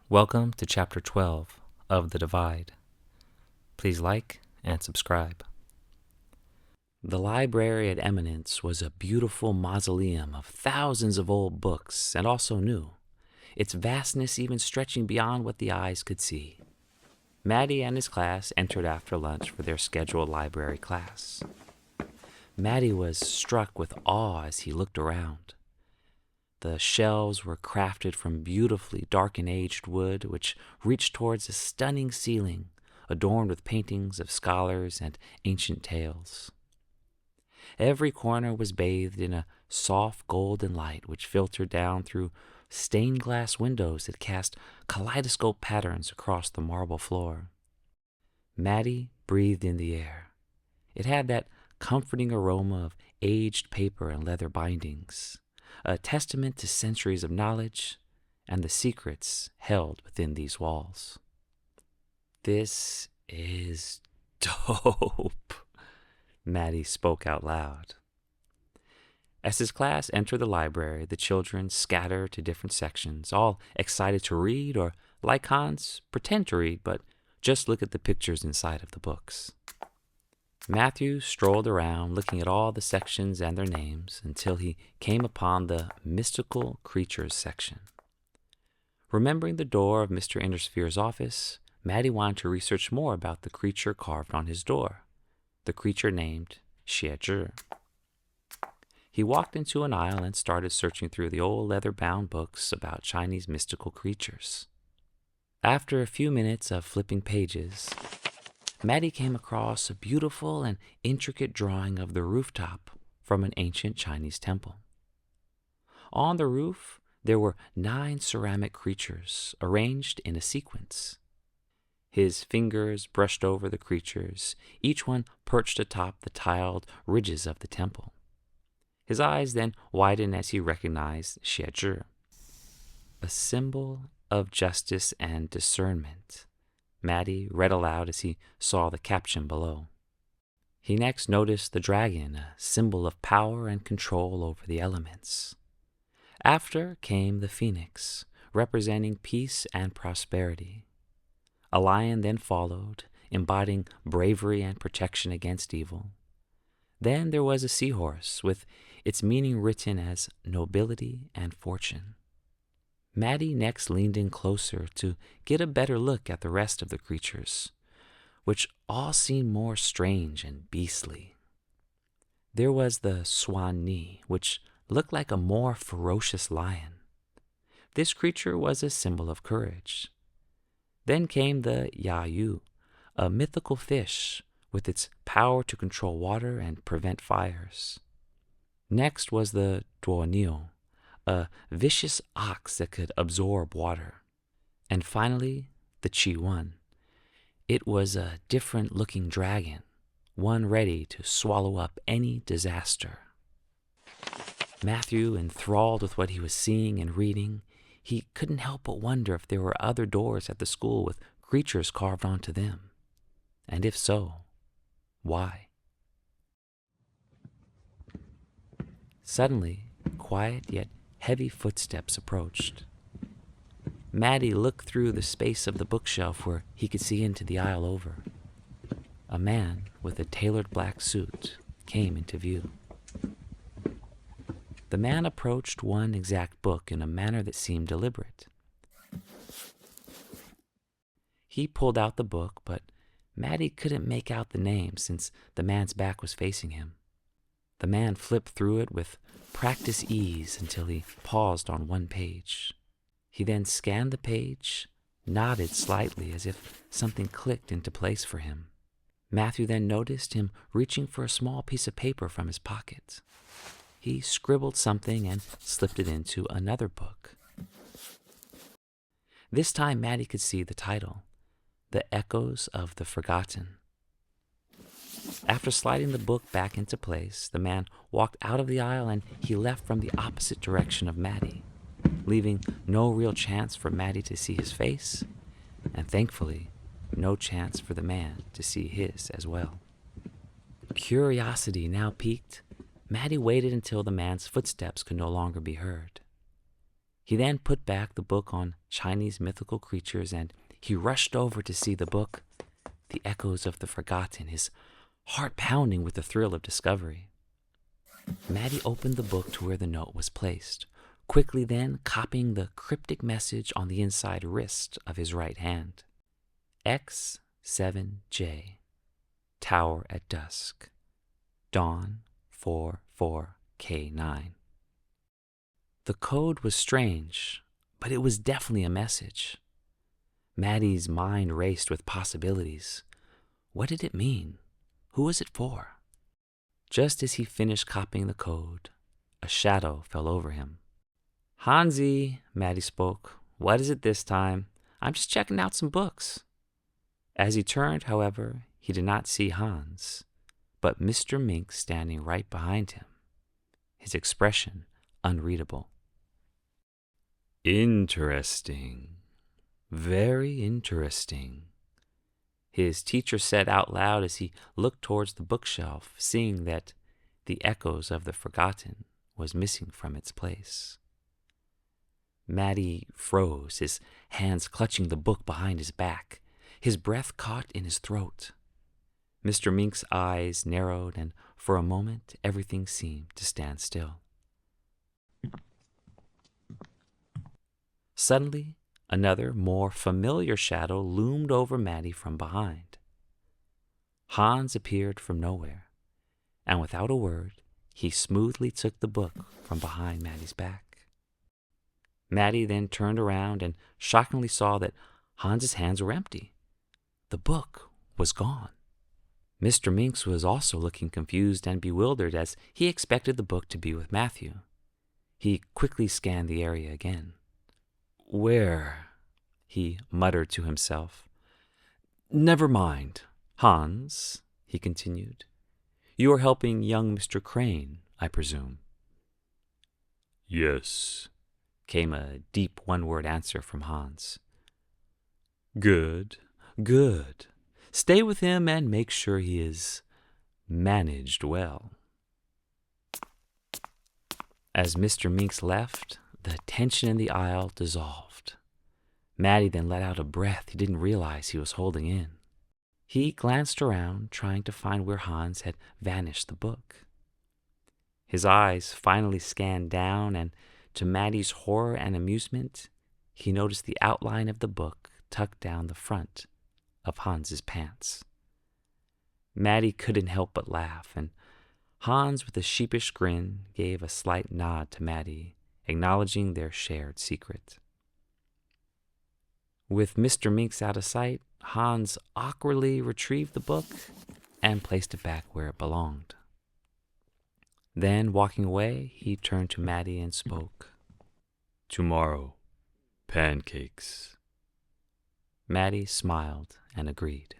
Welcome to Chapter 12 of The Divide. Please like and subscribe. The library at Eminence was a beautiful mausoleum of thousands of old books and also new, its vastness even stretching beyond what the eyes could see. Maddie and his class entered after lunch for their scheduled library class. Maddie was struck with awe as he looked around. The shelves were crafted from beautifully dark and aged wood, which reached towards a stunning ceiling, adorned with paintings of scholars and ancient tales. Every corner was bathed in a soft golden light which filtered down through stained glass windows that cast kaleidoscope patterns across the marble floor. Maddie breathed in the air. It had that comforting aroma of aged paper and leather bindings, a testament to centuries of knowledge and the secrets held within these walls. "This is dope," Maddie spoke out loud. As his class entered the library, the children scattered to different sections, all excited to read or, like Hans, pretend to read, but just look at the pictures inside of the books. Matthew strolled around looking at all the sections and their names until he came upon the mystical creatures section. Remembering the door of Mr. Indersphere's office, Maddie wanted to research more about the creature carved on his door, the creature named Xie. He walked into an aisle and started searching through the old leather-bound books about Chinese mystical creatures. After a few minutes of flipping pages, Maddie came across a beautiful and intricate drawing of the rooftop from an ancient Chinese temple. On the roof, there were 9 ceramic creatures arranged in a sequence. His fingers brushed over the creatures, each one perched atop the tiled ridges of the temple. His eyes then widened as he recognized Xie, a symbol of justice and discernment. Maddie read aloud as he saw the caption below. He next noticed the dragon, a symbol of power and control over the elements. After came the phoenix, representing peace and prosperity. A lion then followed, embodying bravery and protection against evil. Then there was a seahorse, with its meaning written as nobility and fortune. Maddie next leaned in closer to get a better look at the rest of the creatures, which all seemed more strange and beastly. There was the Swan Ni, which looked like a more ferocious lion. This creature was a symbol of courage. Then came the Yayu, a mythical fish with its power to control water and prevent fires. Next was the Duonio, a vicious ox that could absorb water. And finally, the Chi-Wan. It was a different-looking dragon, one ready to swallow up any disaster. Matthew, enthralled with what he was seeing and reading, he couldn't help but wonder if there were other doors at the school with creatures carved onto them. And if so, why? Suddenly, quiet yet heavy footsteps approached. Maddie looked through the space of the bookshelf where he could see into the aisle over. A man with a tailored black suit came into view. The man approached one exact book in a manner that seemed deliberate. He pulled out the book, but Maddie couldn't make out the name since the man's back was facing him. The man flipped through it with practiced ease until he paused on one page. He then scanned the page, nodded slightly as if something clicked into place for him. Matthew then noticed him reaching for a small piece of paper from his pocket. He scribbled something and slipped it into another book. This time Maddie could see the title, The Echoes of the Forgotten. After sliding the book back into place, the man walked out of the aisle and he left from the opposite direction of Maddie, leaving no real chance for Maddie to see his face, and thankfully, no chance for the man to see his as well. Curiosity now piqued, Maddie waited until the man's footsteps could no longer be heard. He then put back the book on Chinese mythical creatures, and he rushed over to see the book, The Echoes of the Forgotten, his heart pounding with the thrill of discovery. Maddie opened the book to where the note was placed, quickly then copying the cryptic message on the inside wrist of his right hand. X7J, Tower at Dusk, Dawn 44K9. The code was strange, but it was definitely a message. Maddie's mind raced with possibilities. What did it mean? Who was it for? Just as he finished copying the code, a shadow fell over him. "Hansi," Maddie spoke. "What is it this time? I'm just checking out some books." As he turned, however, he did not see Hans, but Mr. Mink standing right behind him, his expression unreadable. "Interesting. Very interesting," his teacher said out loud as he looked towards the bookshelf, seeing that The Echoes of the Forgotten was missing from its place. Maddie froze, his hands clutching the book behind his back, his breath caught in his throat. Mr. Mink's eyes narrowed, and for a moment everything seemed to stand still. Suddenly, another, more familiar shadow loomed over Maddie from behind. Hans appeared from nowhere, and without a word, he smoothly took the book from behind Maddie's back. Maddie then turned around and shockingly saw that Hans's hands were empty. The book was gone. Mr. Minx was also looking confused and bewildered, as he expected the book to be with Matthew. He quickly scanned the area again. "Where?" he muttered to himself. "Never mind, Hans," he continued. "You are helping young Mr. Crane, I presume?" "Yes," came a deep one-word answer from Hans. "Good, good. Stay with him and make sure he is managed well." As Mr. Minx left, the tension in the aisle dissolved. Maddie then let out a breath he didn't realize he was holding in. He glanced around, trying to find where Hans had vanished the book. His eyes finally scanned down, and to Maddie's horror and amusement, he noticed the outline of the book tucked down the front of Hans's pants. Maddie couldn't help but laugh, and Hans, with a sheepish grin, gave a slight nod to Maddie, acknowledging their shared secret. With Mr. Minx out of sight, Hans awkwardly retrieved the book and placed it back where it belonged. Then, walking away, he turned to Maddie and spoke. "Tomorrow, pancakes." Maddie smiled and agreed.